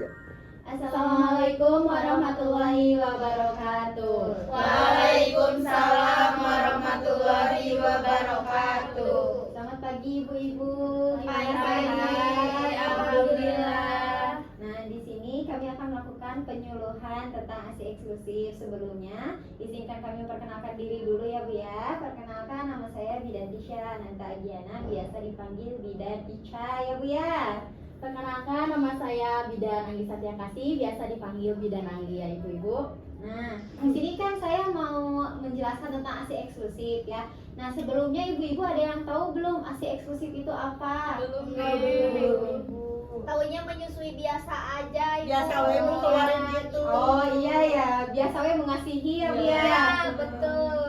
Assalamualaikum warahmatullahi wabarakatuh. Waalaikumsalam warahmatullahi wabarakatuh. Selamat pagi ibu-ibu. Pagi, alhamdulillah. Nah, di sini kami akan melakukan penyuluhan tentang ASI eksklusif. Sebelumnya, izinkan kami memperkenalkan diri dulu ya Bu ya. Perkenalkan, nama saya Bidan Tisha Nanta Agiana, biasa dipanggil Bidan Ica ya Bu ya. Perkenalkan, nama saya Bidan Anggi Satya Kasih, biasa dipanggil Bidan Anggi ya ibu-ibu. Nah, di sini kan saya mau menjelaskan tentang ASI eksklusif ya. Nah, sebelumnya ibu-ibu ada yang tahu belum ASI eksklusif itu apa? Belum. Taunya menyusui biasa aja ibu. Biasa we keluarin gitu. Oh iya ya, biasa we mengasihi ya Bu ya. Iya, betul.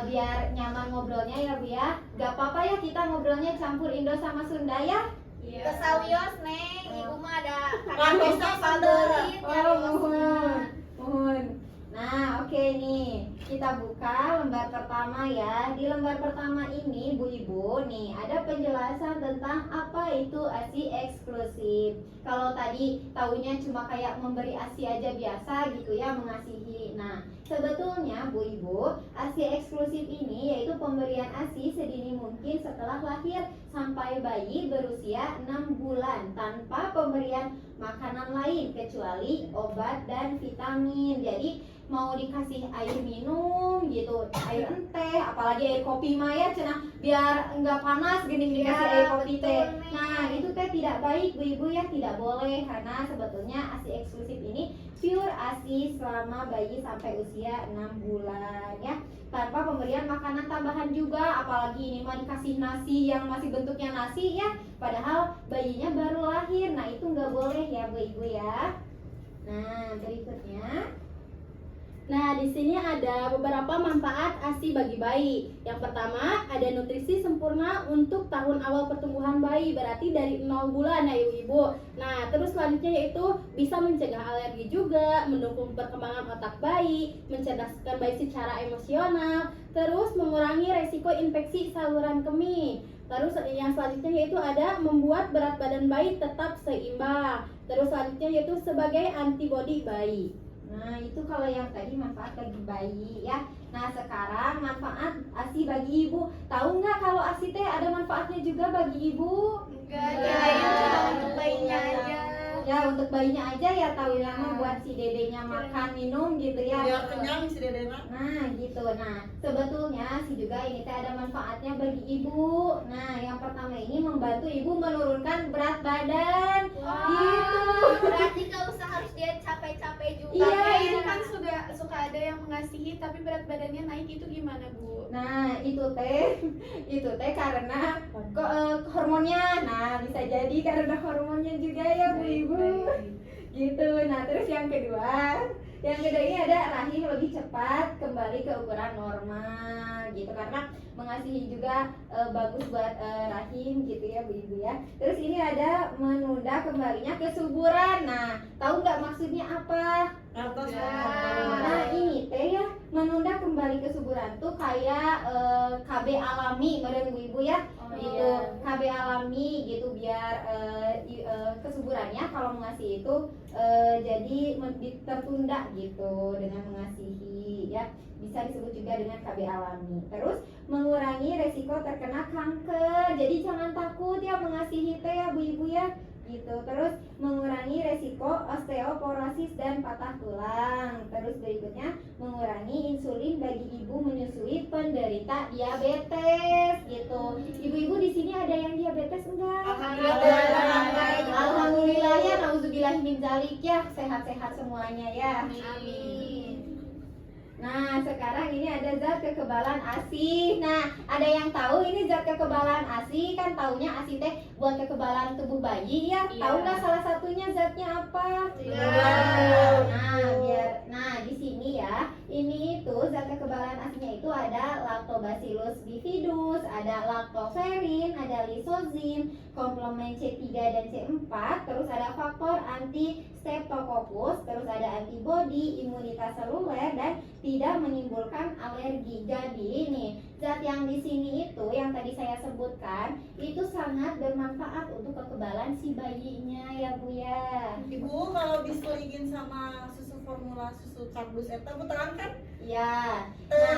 Biar nyaman ngobrolnya ya Bu ya. Gak apa-apa ya kita ngobrolnya campur Indo sama Sunda ya. Kesawios neng, ibu mah ada Kan bisa favorit ya. Mohon. Nah, oke nih. Kita buka lembar pertama ya. Di lembar pertama ini Bu Ibu nih ada penjelasan tentang apa itu ASI eksklusif. Kalau tadi taunya cuma kayak memberi ASI aja biasa gitu ya, mengasihi. Nah, sebetulnya Bu Ibu, ASI eksklusif ini yaitu pemberian ASI sedini mungkin setelah lahir sampai bayi berusia 6 bulan tanpa pemberian makanan lain kecuali obat dan vitamin. Jadi mau dikasih air minum gitu, air teh, apalagi air kopi mah ya cenah biar enggak panas gini dikasih air kopi teh. Nah, itu teh tidak baik Bu Ibu ya, tidak boleh karena sebetulnya ASI eksklusif ini pure ASI selama bayi sampai usia 6 bulan ya. Tanpa pemberian makanan tambahan juga, apalagi ini mah dikasih nasi yang masih bentuknya nasi ya, padahal bayinya baru lahir. Nah, itu enggak boleh ya Bu Ibu ya. Nah, berikutnya Nah, di sini ada beberapa manfaat ASI bagi bayi. Yang pertama, ada nutrisi sempurna untuk tahun awal pertumbuhan bayi, berarti dari 0 bulan ya ibu-ibu. Nah, terus selanjutnya yaitu bisa mencegah alergi juga, mendukung perkembangan otak bayi, mencerdaskan bayi secara emosional, terus mengurangi resiko infeksi saluran kemih. Terus yang selanjutnya yaitu ada membuat berat badan bayi tetap seimbang. Terus selanjutnya yaitu sebagai antibodi bayi. Nah, itu kalau yang tadi manfaat bagi bayi ya. Nah, sekarang manfaat ASI bagi ibu. Tahu nggak kalau ASI teh ada manfaatnya juga bagi ibu? Enggak, kirain cuma untuk bayinya aja. Ya, untuk bayinya aja ya tahu mah buat si dedenya makan minum gitu ya. Biar kenyang si dedena. Nah, gitu. Nah, sebetulnya sih juga ini teh ada manfaatnya bagi ibu. Nah, yang pertama ini membantu ibu menurunkan berat badan. Gitu. Berarti gak usah harus dia capek-capek juga. Iya, Ini kan suka ada yang mengasihi tapi berat badannya naik, itu gimana Bu? Nah, itu teh karena hormonnya. Nah, bisa jadi karena hormonnya juga ya Bu Ibu. Gitu. Nah, terus yang kedua ini ada rahim lebih cepat kembali ke ukuran normal gitu karena mengasihi juga bagus buat rahim gitu ya Bu Ibu ya. Terus ini ada menunda kembalinya kesuburan. Nah, tahu nggak maksudnya apa? Atas Nah, ini teh ya menunda kembali kesuburan tuh kayak KB alami meureun Bu Ibu ya. Gitu. KB alami gitu biar kesuburannya kalau mengasihi itu jadi tertunda gitu dengan mengasihi ya. Bisa disebut juga dengan KB alami. Terus mengurangi resiko terkena kanker. Jadi jangan takut ya mengasihi teh ya Bu Ibu ya. Gitu. Terus mengurangi resiko osteoporosis dan patah tulang. Terus berikutnya mengurangi insulin bagi ibu menyusui penderita diabetes gitu. Ibu-ibu di sini ada yang diabetes enggak? Alhamdulillah ya, nauzubillah min dzalik ya. Sehat-sehat semuanya ya. Amin. Nah, sekarang ini ada zat kekebalan ASI. Nah, ada yang tahu ini zat kekebalan ASI? Kan taunya ASI teh buat kekebalan tubuh bayi ya. Iya. Tahu nggak salah satunya zatnya apa? Nah, di sini ya, ini itu zat kekebalan ASI-nya itu ada Lactobacillus bifidus, ada lactoferrin, ada lisozim, komplement C3 dan C4, terus ada faktor anti Streptococcus, terus ada antibodi, imunitas seluler dan tidak menimbulkan alergi. Jadi nih, zat yang di sini itu yang tadi saya sebutkan itu sangat bermanfaat untuk kekebalan si bayinya ya Bu ya. Ibu kalau diselingin sama susu formula susu kardus eta Bu terangkan Ya.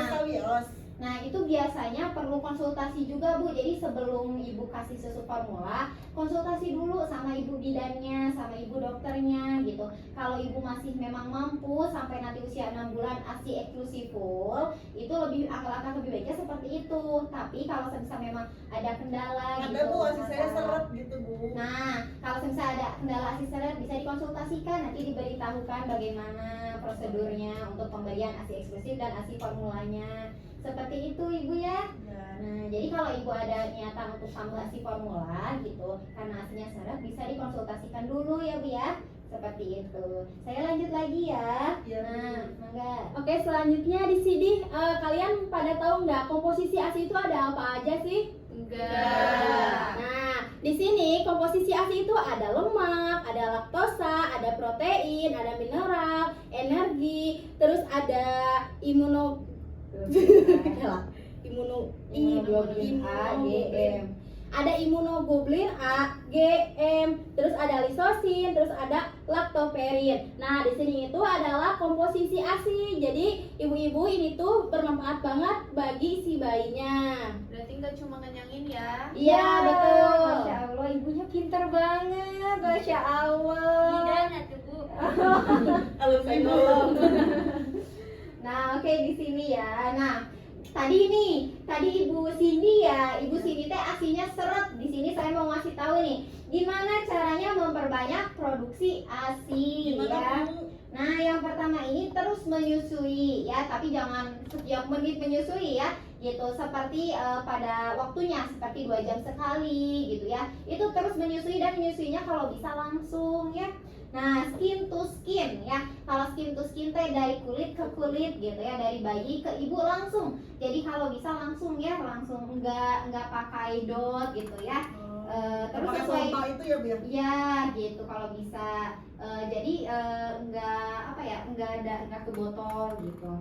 sawios. Nah itu biasanya perlu konsultasi juga Bu. Jadi sebelum ibu kasih susu formula, konsultasi dulu sama ibu bidannya, sama ibu dokternya gitu. Kalau ibu masih memang mampu sampai nanti usia 6 bulan ASI eksklusif full, itu lebih akal-akal lebih baiknya seperti itu. Tapi kalau misalnya memang ada kendala Ada gitu, Bu, asi saya masalah. seret gitu Bu. Nah, kalau misalnya ada kendala ASI seret bisa dikonsultasikan, nanti diberitahukan bagaimana prosedurnya untuk pemberian ASI eksklusif dan ASI formulanya. Seperti itu Ibu ya. Ya. Nah, jadi kalau Ibu ada niatan untuk tambah ASI formula gitu, karena ASInya seret bisa dikonsultasikan dulu ya Bu ya. Seperti itu. Saya lanjut lagi ya. Iya, Bu. Nah, mangga. Oke, selanjutnya di sini kalian pada tahu nggak komposisi ASI itu ada apa aja sih? Enggak. Nah, di sini komposisi ASI itu ada lemak, ada laktosa, ada protein, ada mineral, energi, terus ada Imunoglobulin A, G, M. ada imunoglobulin A, G, M, terus ada lisosin, terus ada laktoferin. Nah, di sini itu adalah komposisi ASI. Jadi, ibu-ibu ini tuh bermanfaat banget bagi si bayinya. Berarti nggak cuma ngenyangin ya. Iya, betul. Masya Allah, ibunya pintar banget. Masya Allah. Bidan atuh Bu. Alumni Bu. Nah, oke di sini ya. Nah, tadi Ibu Cindy ya, Ibu Cindy teh ASINya seret. Di sini saya mau ngasih tahu nih, gimana caranya memperbanyak produksi ASI ya. Gimana Bu? Nah, yang pertama ini terus menyusui ya, tapi jangan setiap menit menyusui ya, gitu. Seperti pada waktunya, seperti 2 jam sekali gitu ya. Itu terus menyusui dan menyusuinya kalau bisa langsung ya. Nah, skin to skin ya. Kalau skin to skin teh dari kulit ke kulit gitu ya, dari bayi ke ibu langsung. Jadi kalau bisa langsung ya, langsung enggak pakai dot gitu ya. Terus Pakai sesuai pompa itu ya Bu ya? ya gitu kalau bisa. Jadi enggak ke botol gitu.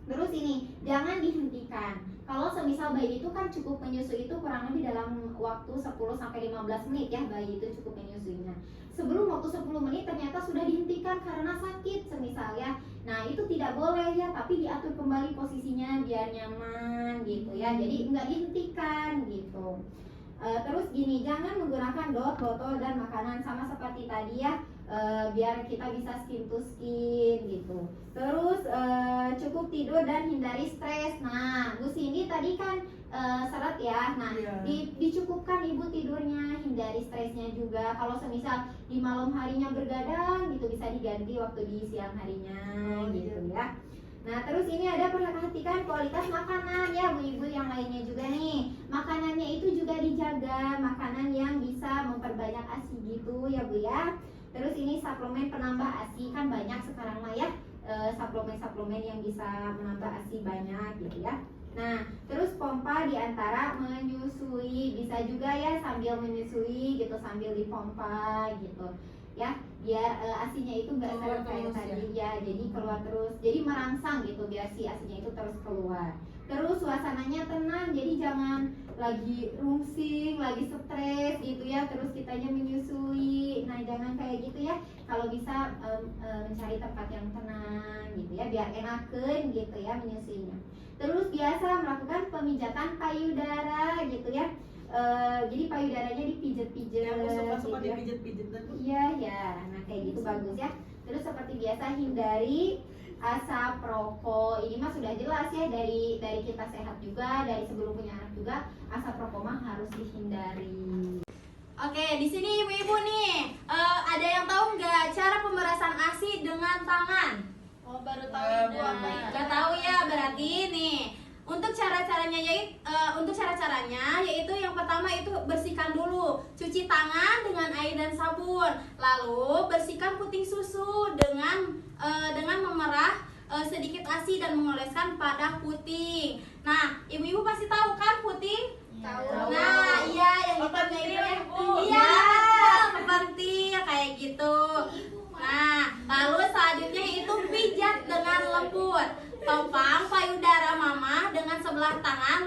Terus ini jangan dihentikan. Kalau semisal bayi itu kan cukup menyusui itu kurang lebih dalam waktu 10 sampai 15 menit ya, bayi itu cukup menyusuinya. Sebelum waktu 10 menit ternyata sudah dihentikan karena sakit semisal ya. Nah, itu tidak boleh ya, tapi diatur kembali posisinya biar nyaman gitu ya. Jadi enggak dihentikan gitu. Terus gini, jangan menggunakan dot, botol dan makanan sama seperti tadi ya. Biar kita bisa skin to skin gitu. Terus cukup tidur dan hindari stres. Nah, Bu Cindy tadi kan seret ya. Nah, Iya. dicukupkan ibu tidurnya, hindari stresnya juga. Kalau semisal di malam harinya bergadang gitu bisa diganti waktu di siang harinya gitu ya. Nah, terus ini ada perhatikan kualitas makanan ya Bu Ibu yang lainnya juga nih. Makanannya itu juga dijaga, makanan yang bisa memperbanyak ASI gitu ya Bu ya. Terus ini suplemen penambah ASI, kan banyak sekarang mah ya suplemen-suplemen yang bisa menambah ASI banyak gitu ya. Nah, terus pompa di antara menyusui, bisa juga ya sambil menyusui gitu, sambil dipompa gitu ya, biar ASINya itu nggak Keluar seret kayak terus tadi ya, jadi keluar terus, jadi merangsang gitu biar si ASINya itu terus keluar. Terus suasananya tenang, jadi jangan lagi rungsing, lagi stres gitu ya, terus kitanya menyusui. Nah, jangan kayak gitu ya. Kalau bisa mencari tempat yang tenang gitu ya, biar enaken gitu ya menyusuinya. Terus biasa melakukan pemijatan payudara gitu ya. Jadi payudaranya dipijet-pijet Yang suka-suka gitu ya. dipijet-pijet dan Bu. Iya ya, nah kayak gitu bagus ya. Terus seperti biasa hindari asap rokok. Ini mah sudah jelas ya, dari kita sehat juga, dari sebelum punya anak juga asap rokok mah harus dihindari. Oke, di sini ibu-ibu nih, ada yang tahu nggak cara pemerasan ASI dengan tangan? Oh, baru tahu Nah, Ibu Bu. apa itu. Nggak tahu ya, berarti nih. Untuk cara-caranya yaitu yang pertama itu bersihkan dulu, cuci tangan dengan air dan sabun, lalu bersihkan puting susu dengan memerah sedikit ASI dan mengoleskan pada puting. Nah, ibu-ibu pasti tahu kan puting? Tahu. Nah, iya yang Obat hitamnya itu pentil, ya. Bu. Iya, pentil kayak gitu. Nah, lalu selanjutnya itu pijat dengan lembut. Topang payudara mama dengan sebelah tangan,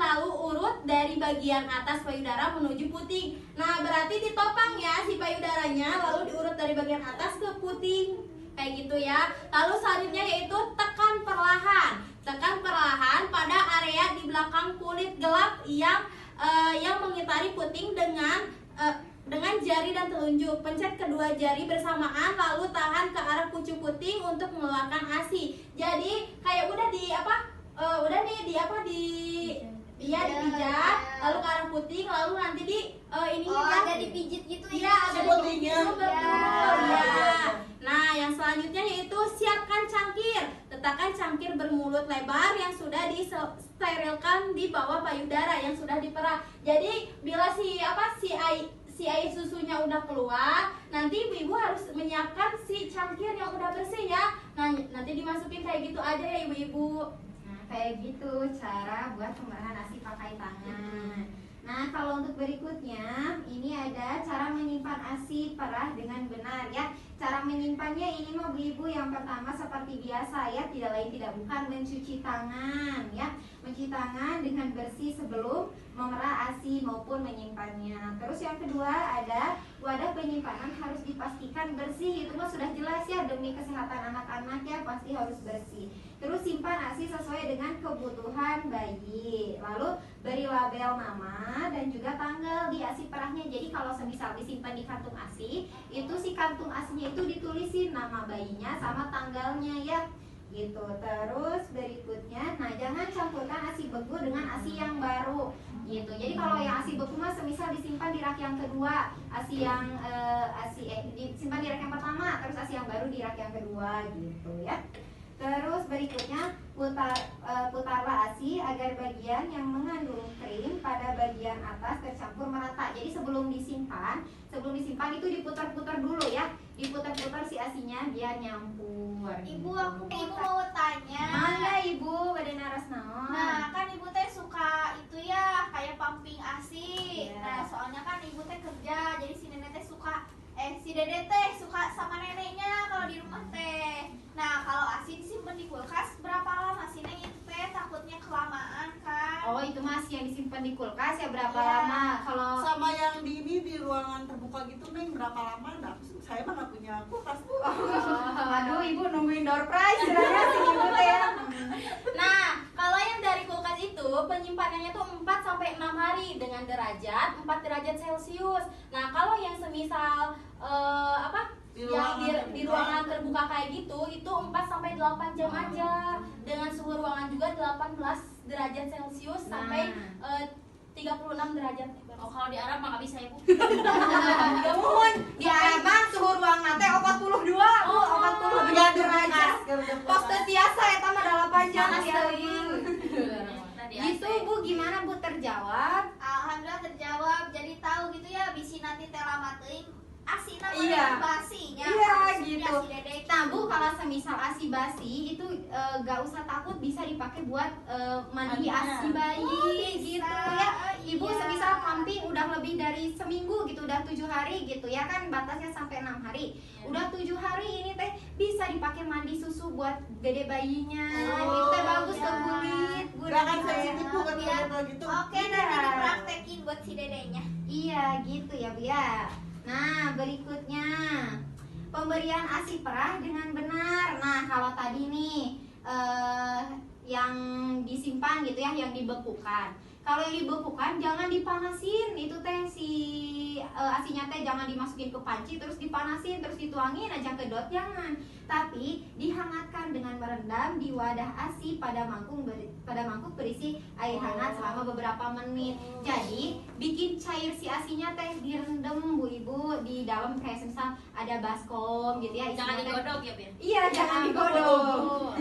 dari bagian atas payudara menuju puting. Nah, berarti ditopang ya si payudaranya, lalu diurut dari bagian atas ke puting. Kayak gitu ya. Lalu selanjutnya yaitu tekan perlahan. Tekan perlahan pada area di belakang kulit gelap yang mengitari puting dengan jari dan telunjuk. Pencet kedua jari bersamaan lalu tahan ke arah pucuk puting untuk mengeluarkan ASI. Jadi kayak udah dipijat lalu ke arah puting lalu nanti ada dipijit gitu Iya, ya. ada di Putingnya. betul. Ya. Nah, yang selanjutnya yaitu siapkan cangkir. Letakkan cangkir bermulut lebar yang sudah disterilkan di bawah payudara yang sudah diperah. Jadi bila si air susunya udah keluar, nanti ibu harus menyiapkan si cangkir yang udah bersih ya. Nah, nanti dimasukin kayak gitu aja ya ibu-ibu. Nah, kayak gitu cara buat pemerahan ASI pakai tangan. Nah, kalau untuk berikutnya, ini ada cara menyimpan ASI perah dengan benar ya. Cara menyimpannya ini mah ibu yang pertama seperti biasa ya, tidak lain tidak bukan mencuci tangan ya. Mencuci tangan dengan bersih sebelum memerah ASI maupun menyimpannya. Terus yang kedua ada wadah penyimpanan harus dipastikan bersih. Itu mah sudah jelas ya, demi kesehatan anak-anak ya pasti harus bersih. Terus simpan ASI sesuai dengan kebutuhan bayi. Lalu beri label nama dan juga tanggal di ASI perahnya. Jadi kalau semisal disimpan di kantung ASI, itu si kantung ASInya itu ditulisin nama bayinya sama tanggalnya ya. Gitu. Terus berikutnya, nah jangan campurkan ASI beku dengan ASI yang baru. Gitu. Jadi kalau yang ASI beku mah semisal disimpan di rak yang kedua, disimpan di rak yang pertama, terus ASI yang baru di rak yang kedua gitu ya. Terus berikutnya putarlah ASI agar bagian yang mengandung krim pada bagian atas tercampur merata. Jadi sebelum disimpan itu diputar-putar dulu ya. Diputar-putar si ASInya biar nyampur. Ibu, aku mau tanya. Mangga ibu, pada naras naon. Nah, kan ibu teh suka itu ya, kayak pumping ASI. Iya. Nah, soalnya kan ibu teh kerja, jadi si nenek teh si dede teh suka sama neneknya kalau di rumah teh. Nah, kalau ASI disimpan di kulkas berapa lama sih Neng itu teh? Takutnya kelamaan kan. Oh, itu masih yang disimpan di kulkas ya berapa Iya. lama? Kalau Sama yang di ruangan terbuka gitu Neng berapa lama? Nah, saya mah nggak punya kulkas tuh. aduh ibu nungguin door prize sebenarnya si ibu teh ya. Nah, kalau yang dari kulkas itu penyimpanannya tuh 4 sampai 6 hari dengan derajat 4 derajat Celcius. Nah, kalau yang semisal di ruangan terbuka kayak gitu itu 4 sampai 8 jam aja dengan suhu ruangan juga 18 derajat Celcius sampai 36 derajat. Oh, kalau di Arab mah nggak bisa ya, Bu. Ya mohon, di Arab mah suhu ruangan teh 42, Bu, 42 derajat. Poste tiasa eta mah 8 jam ya. Gitu Bu, gimana Bu terjawab? Alhamdulillah terjawab. Jadi tahu gitu ya, bisi nanti teh lama teuing ASI nama Iya. basinya. Iya, Maksudnya gitu. si dede Nah Bu, kalau semisal ASI basi itu gak usah takut, bisa dipakai buat mandi ASI bayi gitu ya. Ibu Iya. semisal pumping udah lebih dari seminggu gitu, udah 7 hari gitu ya kan, batasnya sampai 6 hari. Udah 7 hari ini teh bisa dipakai mandi susu buat dede bayinya. Itu teh bagus ke kulit. Bu, Gak akan dan sensitif Bu kan Biar- kalau gitu. Oke, Iya. nanti dipraktekin buat si dedenya. Iya gitu ya Bu ya. Nah berikutnya pemberian ASI perah dengan benar. Nah kalau tadi nih yang disimpan gitu ya, yang dibekukan. Kalau yang dibekukan jangan dipanasin, itu teh si ASInya teh jangan dimasukin ke panci terus dipanasin terus dituangin aja ke dot, jangan. Tapi dihangatkan dengan merendam di wadah ASI pada mangkuk berisi air hangat selama beberapa menit. Jadi bikin cair si ASInya teh direndam Bu Ibu di dalam kayak misal ada baskom gitu ya. Jangan isinya teh- digodok ya, Bir. Iya jangan digodok.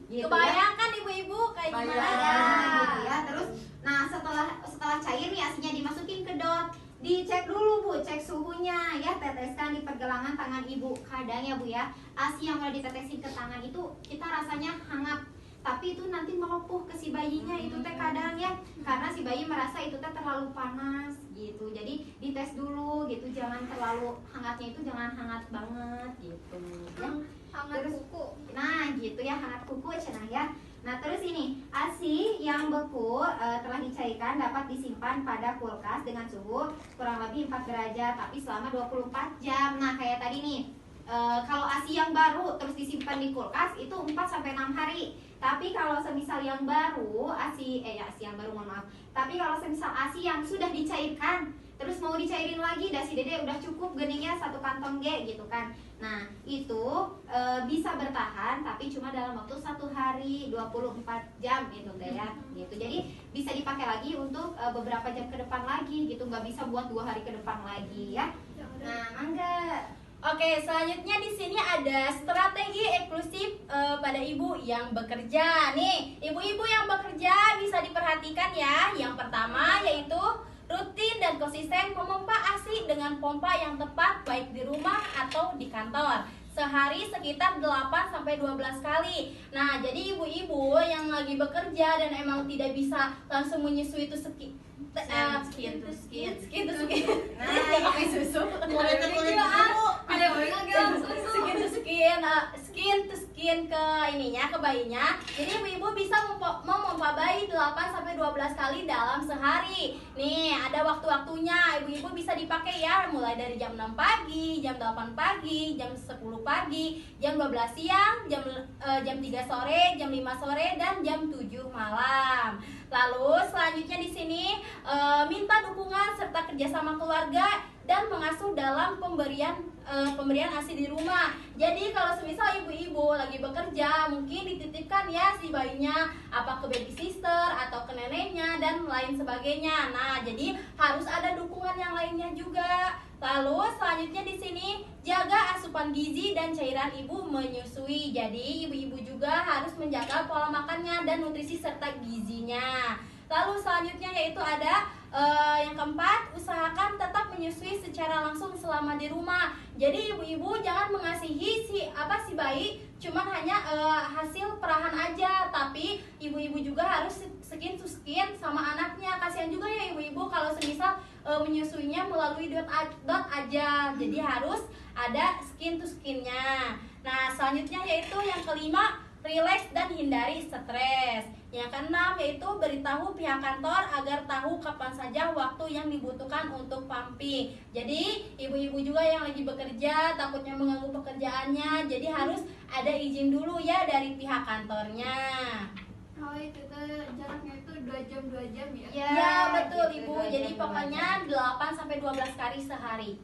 Gitu ya. Kebayangkan ibu-ibu kayak gimana? Nah, gitu ya. Terus nah setelah cair nih ASInya dimasukin ke dot, dicek dulu Bu, cek suhunya ya, teteskan di pergelangan tangan ibu. Kadang ya Bu ya, ASI yang udah ditetesin ke tangan itu kita rasanya hangat, tapi itu nanti melepuh ke si bayinya itu teh kadang ya, karena si bayi merasa itu teh terlalu panas gitu. Jadi dites dulu gitu, jangan terlalu hangatnya itu jangan hangat banget gitu ya. Hangat Terus- kuku. Nah gitu ya, hangat kuku cenah ya. Nah, terus ini, ASI yang beku telah dicairkan dapat disimpan pada kulkas dengan suhu kurang lebih 4 derajat tapi selama 24 jam. Nah, kayak tadi nih, kalau ASI yang baru terus disimpan di kulkas itu 4 sampai 6 hari. Tapi kalau semisal yang baru, ASI yang baru, mohon maaf. Tapi kalau semisal ASI yang sudah dicairkan terus mau dicairin lagi, dasi dede udah cukup geningnya 1 kantong G gitu kan. Nah, itu bisa bertahan tapi cuma dalam waktu 1 hari 24 jam gitu deh ya. Gitu. Jadi bisa dipakai lagi untuk beberapa jam ke depan lagi gitu, nggak bisa buat 2 hari ke depan lagi ya. Nah, mangga. Oke, selanjutnya di sini ada strategi eksklusif pada ibu yang bekerja. Nih, ibu-ibu yang bekerja bisa diperhatikan ya. Yang pertama yaitu rutin dan konsisten memompa ASI dengan pompa yang tepat baik di rumah atau di kantor. Sehari sekitar 8-12 kali. Nah, jadi ibu-ibu yang lagi bekerja dan emang tidak bisa langsung menyusui itu skin to skin. Nah, pakai susu. Skin to skin ke ininya, ke bayinya. Jadi ibu-ibu bisa memompa bayi 8-12 kali dalam sehari. Nih, ada waktu-waktunya. Ibu-ibu bisa dipakai ya, mulai dari jam 6 pagi, jam 8 pagi, jam 10 pagi, jam 12 siang, jam 3 sore, jam 5 sore, dan jam 7 malam. Lalu selanjutnya di sini minta dukungan serta kerjasama keluarga dan mengasuh dalam pemberian ASI di rumah. Jadi kalau semisal ibu-ibu lagi bekerja, mungkin dititipkan ya si bayinya apa ke baby sister atau ke neneknya dan lain sebagainya. Nah, jadi harus ada dukungan yang lainnya juga. Lalu selanjutnya di sini jaga asupan gizi dan cairan ibu menyusui. Jadi ibu-ibu juga harus menjaga pola makannya dan nutrisi serta gizinya. Lalu selanjutnya yaitu ada yang keempat, usahakan tetap menyusui secara langsung selama di rumah. Jadi ibu-ibu jangan mengasihi si bayi cuman hanya hasil perahan aja, tapi ibu-ibu juga harus skin to skin sama anaknya. Kasihan juga ya ibu-ibu kalau semisal menyusuinya melalui dot aja. Jadi harus ada skin to skinnya. Nah, selanjutnya yaitu yang kelima, relax dan hindari stres. Yang keenam yaitu beritahu pihak kantor agar tahu kapan saja waktu yang dibutuhkan untuk pumping. Jadi ibu-ibu juga yang lagi bekerja takutnya mengganggu pekerjaannya, jadi harus ada izin dulu ya dari pihak kantornya. Oh, itu tuh jaraknya itu 2 jam ya? Ya, betul gitu, ibu. 2 Jadi jam, 2 pokoknya 8-12 kali sehari.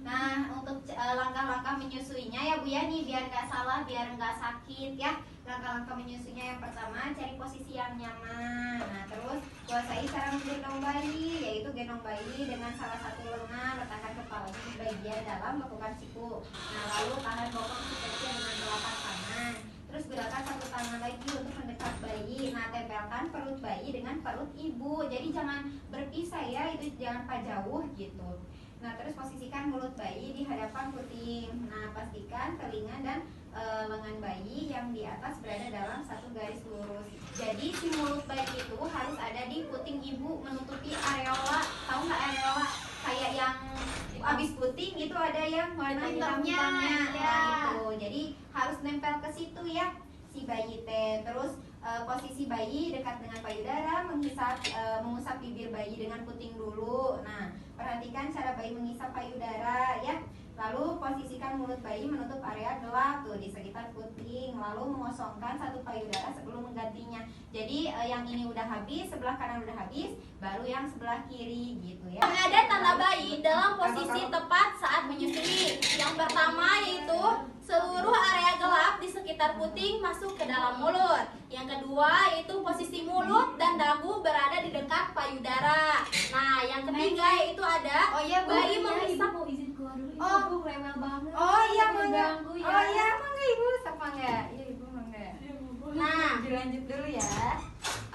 Nah, untuk langkah-langkah menyusuinya ya Bu ya nih, biar nggak salah, biar nggak sakit ya. Langkah-langkah menyusuinya yang pertama, cari posisi yang nyaman. Nah, terus kuasai cara menggendong bayi, yaitu gendong bayi dengan salah satu lengan, letakkan kepalanya di bagian dalam lekukan siku. Nah, lalu tahan bokong si kecil dengan telapak tangan. Terus gerakan satu tangan lagi untuk mendekat bayi. Nah, tempelkan perut bayi dengan perut ibu. Jadi jangan berpisah ya, itu jangan jauh gitu. Nah, terus posisikan mulut bayi di hadapan puting. Nah, pastikan telinga dan lengan bayi yang di atas berada dalam satu garis lurus. Jadi si mulut bayi itu harus ada di puting ibu menutupi areola. Tahu nggak areola? Kayak yang abis puting itu ada yang warna hitam-hitamnya. Ya. Nah, itu. Jadi harus nempel ke situ ya si bayi teh. Terus posisi bayi dekat dengan payudara, mengusap bibir bayi dengan puting dulu. Nah, perhatikan cara bayi mengisap payudara ya. Lalu posisikan mulut bayi menutup area gelap tuh di sekitar puting. Lalu mengosongkan satu payudara sebelum menggantinya. Jadi yang ini udah habis, sebelah kanan udah habis, baru yang sebelah kiri gitu ya. Ada tanda bayi dalam posisi tepat saat menyusui. Yang pertama yaitu seluruh area gelap di sekitar puting masuk ke dalam mulut. Yang kedua yaitu posisi mulut dan dagu berada di dekat payudara. Nah, yang ketiga yaitu ada bayi menghisap. Oh, rewel banget. Oh iya, mangga. Oh iya, mangga ibu, sama enggak? Iya ibu, mangga. Nah, dilanjut dulu ya.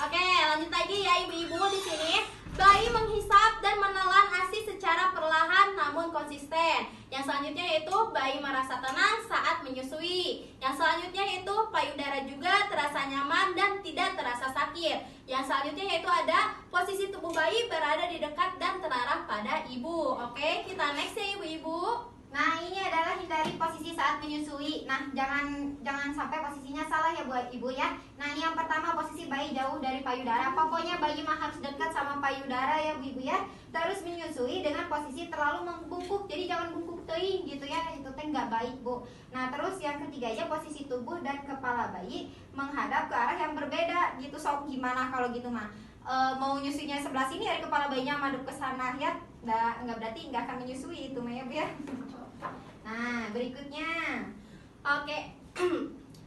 Oke, lanjut lagi ya ibu-ibu di sini. Bayi menghisap dan menelan ASI secara perlahan namun konsisten. Yang selanjutnya yaitu bayi merasa tenang saat menyusui. Yang selanjutnya yaitu payudara juga terasa nyaman dan tidak terasa sakit. Yang selanjutnya yaitu ada posisi tubuh bayi berada di dekat dan terarah pada ibu. Oke, kita next ya ibu-ibu. Nah, ini adalah dari posisi saat menyusui. Nah, jangan sampai posisinya salah ya buat ibu ya. Nah, ini yang pertama posisi bayi jauh dari payudara. Pokoknya bayi mah harus dekat sama payudara ya bu ibu ya. Terus menyusui dengan posisi terlalu membungkuk. Jadi jangan bungkuk teuing gitu ya. Itu teh nggak baik bu. Nah, terus yang ketiganya posisi tubuh dan kepala bayi menghadap ke arah yang berbeda gitu. Sok gimana kalau gitu mah? Mau nyusuinya sebelah sini dari kepala bayinya madep ke sana ya. Nggak berarti nggak akan menyusui itu mah ya bu ya. Nah, berikutnya. Oke.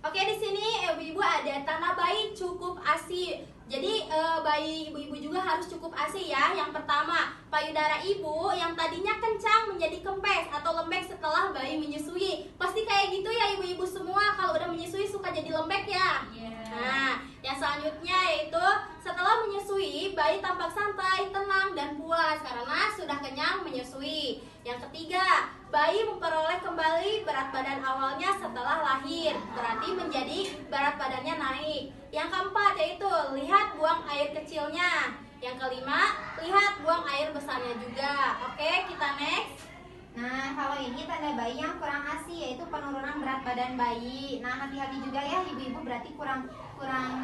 Oke, di sini ibu-ibu ada tanda bayi cukup ASI. Jadi bayi ibu-ibu juga harus cukup ASI ya. Yang pertama, payudara ibu yang tadinya kencang menjadi kempes atau lembek setelah bayi menyusui. Pasti kayak gitu ya ibu-ibu semua, kalau udah menyusui suka jadi lembek ya. Nah, yang selanjutnya yaitu setelah menyusui, bayi tampak santai, tenang, dan puas karena sudah kenyang menyusui. Yang ketiga, bayi memperoleh kembali berat badan awalnya setelah lahir, berarti menjadi berat badannya naik. Yang keempat yaitu lihat buang air kecilnya. Yang kelima, lihat buang air besarnya juga. Oke, kita next. Nah, kalau ini tanda bayi yang kurang ASI yaitu penurunan berat badan bayi. Nah, hati-hati juga ya ibu-ibu, berarti kurang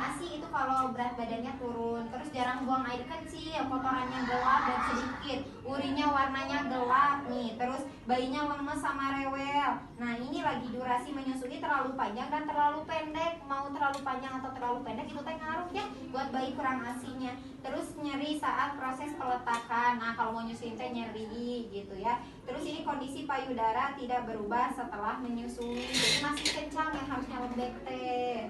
ASI itu kalau berat badannya turun. Terus jarang buang air kecil, kotorannya gelap dan sedikit, urinnya warnanya gelap nih. Terus bayinya lemes sama rewel. Nah, ini lagi durasi menyusui terlalu panjang dan terlalu pendek. Mau terlalu panjang atau terlalu pendek itu teh ngaruh ya buat bayi kurang ASI-nya. Terus nyeri saat proses peletakan. Nah, kalau mau nyusuin teh nyeri gitu ya. Terus ini kondisi payudara tidak berubah setelah menyusui. Jadi masih kencang yang harusnya lembek teh.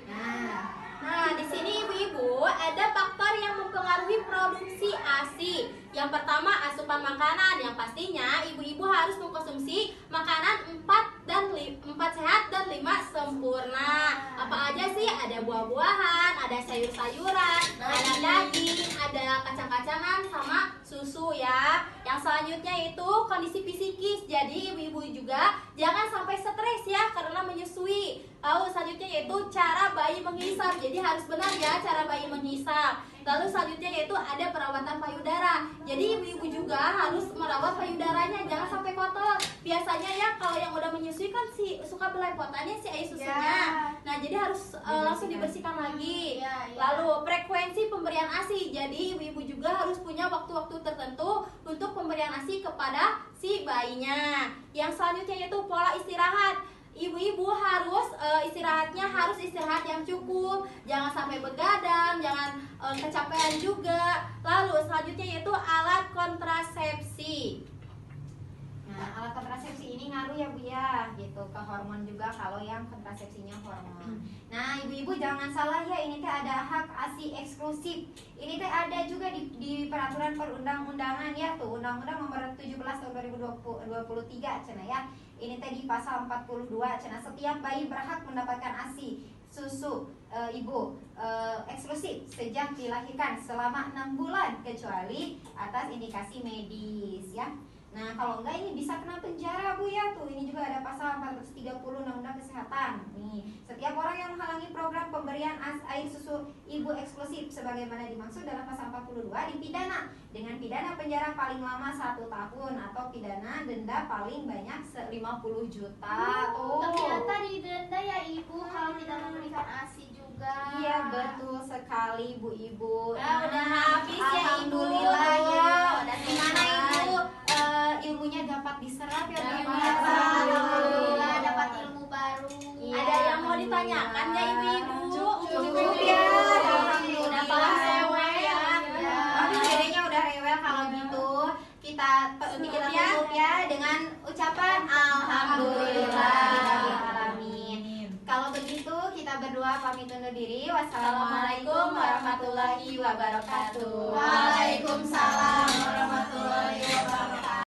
Nah, di sini ibu-ibu ada faktor yang mempengaruhi produksi ASI. Yang pertama, asupan makanan. Yang pastinya ibu-ibu harus mengkonsumsi makanan 4 sehat dan 5 sempurna. Apa aja sih? Ada buah-buahan, ada sayur-sayuran, ada daging, ada kacang-kacangan sama susu ya. Yang selanjutnya itu kondisi psikis. Jadi ibu-ibu juga jangan sampai stres ya karena menyusui. Lalu selanjutnya yaitu cara bayi menghisap. Jadi harus benar ya cara bayi menghisap. Lalu selanjutnya yaitu ada perawatan payudara. Jadi ibu-ibu juga harus merawat payudaranya, jangan sampai kotor. Biasanya ya kalau yang udah menyusui kan suka belepotannya si air susunya. Nah, jadi harus langsung dibersihkan lagi. Lalu frekuensi pemberian ASI. Jadi ibu-ibu juga harus punya waktu-waktu tertentu untuk pemberian ASI kepada si bayinya. Yang selanjutnya yaitu pola istirahat. Ibu-ibu harus istirahatnya harus istirahat yang cukup, jangan sampai begadang, jangan kecapean juga. Lalu selanjutnya yaitu alat kontrasepsi. Nah, alat kontrasepsi ini ngaruh ya bu ya, gitu ke hormon juga kalau yang kontrasepsinya hormon. Nah, ibu-ibu jangan salah ya, ini teh ada hak ASI eksklusif. Ini teh ada juga di peraturan perundang-undangan ya tuh, Undang-Undang Nomor 17 Tahun 2023 cenah ya. Ini teh di pasal 42 cenah setiap bayi berhak mendapatkan ASI susu ibu eksklusif sejak dilahirkan selama 6 bulan kecuali atas indikasi medis ya. Nah, kalau enggak ini bisa kena penjara bu ya tuh. Ini juga ada pasal 430 Undang-Undang Kesehatan. Nih, setiap orang yang menghalangi program pemberian air susu ibu eksklusif sebagaimana dimaksud dalam pasal 42 dipidana dengan pidana penjara paling lama 1 tahun atau pidana denda paling banyak 50 juta tuh. Ternyata didenda ya ibu kalau tidak memberikan ASI juga. Iya betul sekali bu ibu. Nah, udah habis ya, Ibu. Alhamdulillah ya. Udah Gimana selesai. ibu ilmunya dapat diserap ya Bu? Alhamdulillah dapat ilmu baru. Iya, Ada yang mau ditanyakan ya ibu-ibu? Cukup ya. Alhamdulillah. Udah paham semua ya. Tapi dedenya udah rewel kalau gitu. Kita tutup ya dengan ucapan Alhamdulillahirrahmanirrahim. Kalau begitu kita berdua pamit undur diri. Wassalamualaikum warahmatullahi wabarakatuh. Waalaikumsalam.